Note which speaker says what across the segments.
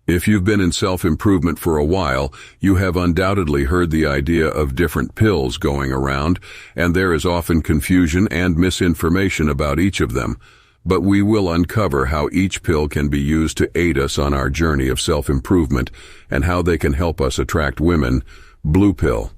Speaker 1: If you've been in self-improvement for a while, you have undoubtedly heard the idea of different pills going around, and there is often confusion and misinformation about each of them. But we will uncover how each pill can be used to aid us on our journey of self-improvement and how they can help us attract women. Blue pill.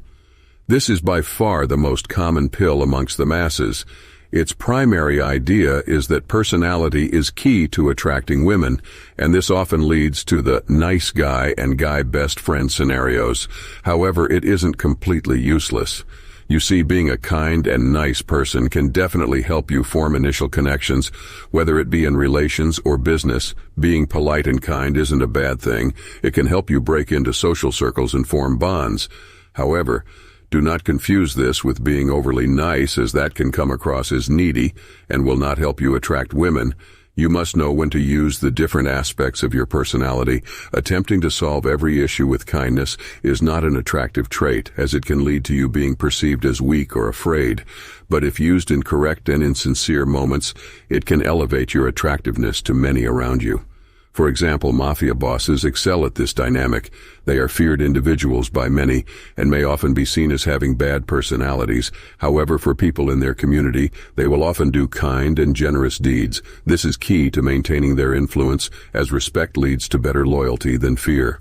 Speaker 1: This is by far the most common pill amongst the masses. Its primary idea is that personality is key to attracting women, and this often leads to the nice guy and guy best friend scenarios. However, it isn't completely useless. You see, being a kind and nice person can definitely help you form initial connections, whether it be in relations or business. Being polite and kind isn't a bad thing. It can help you break into social circles and form bonds. However, do not confuse this with being overly nice, as that can come across as needy and will not help you attract women. You must know when to use the different aspects of your personality. Attempting to solve every issue with kindness is not an attractive trait, as it can lead to you being perceived as weak or afraid. But if used in correct and insincere moments, it can elevate your attractiveness to many around you. For example, mafia bosses excel at this dynamic. They are feared individuals by many and may often be seen as having bad personalities. However, for people in their community, they will often do kind and generous deeds. This is key to maintaining their influence, as respect leads to better loyalty than fear.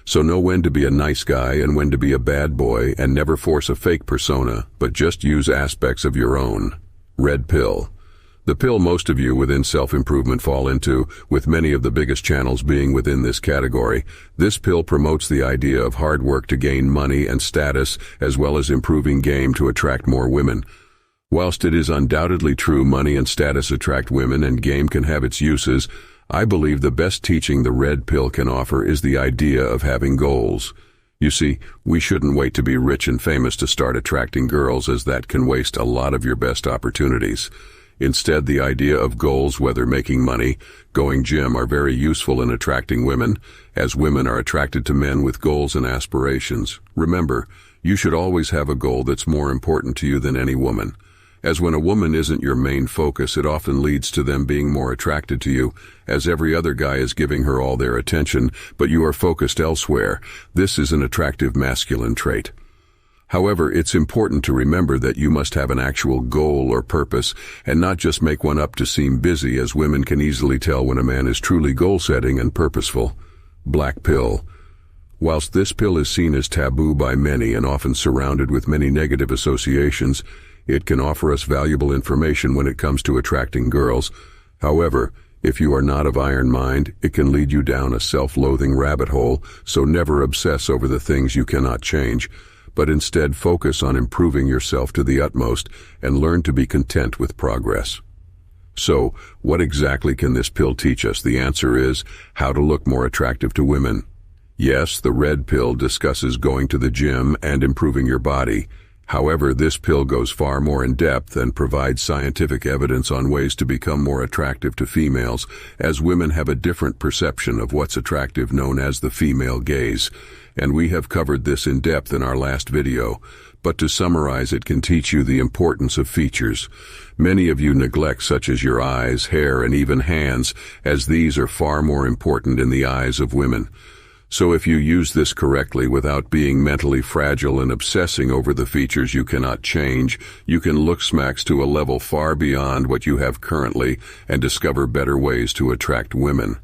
Speaker 1: So know when to be a nice guy and when to be a bad boy, and never force a fake persona, but just use aspects of your own. Red pill. The pill most of you within self-improvement fall into, with many of the biggest channels being within this category. This pill promotes the idea of hard work to gain money and status, as well as improving game to attract more women. Whilst it is undoubtedly true money and status attract women and game can have its uses, I believe the best teaching the red pill can offer is the idea of having goals. You see, we shouldn't wait to be rich and famous to start attracting girls, as that can waste a lot of your best opportunities. Instead, the idea of goals, whether making money, going gym, are very useful in attracting women, as women are attracted to men with goals and aspirations. Remember, you should always have a goal that's more important to you than any woman, as when a woman isn't your main focus, it often leads to them being more attracted to you, as every other guy is giving her all their attention, but you are focused elsewhere. This is an attractive masculine trait. However, it's important to remember that you must have an actual goal or purpose, and not just make one up to seem busy, as women can easily tell when a man is truly goal-setting and purposeful. Black pill. Whilst this pill is seen as taboo by many and often surrounded with many negative associations, it can offer us valuable information when it comes to attracting girls. However, if you are not of iron mind, it can lead you down a self-loathing rabbit hole, so never obsess over the things you cannot change, but instead focus on improving yourself to the utmost and learn to be content with progress. So, what exactly can this pill teach us? The answer is how to look more attractive to women. Yes, the red pill discusses going to the gym and improving your body. However, this pill goes far more in depth and provides scientific evidence on ways to become more attractive to females, as women have a different perception of what's attractive, known as the female gaze. And we have covered this in depth in our last video, but to summarize, it can teach you the importance of features many of you neglect, such as your eyes, hair, and even hands, as these are far more important in the eyes of women. So if you use this correctly without being mentally fragile and obsessing over the features you cannot change, you can look smacks to a level far beyond what you have currently and discover better ways to attract women.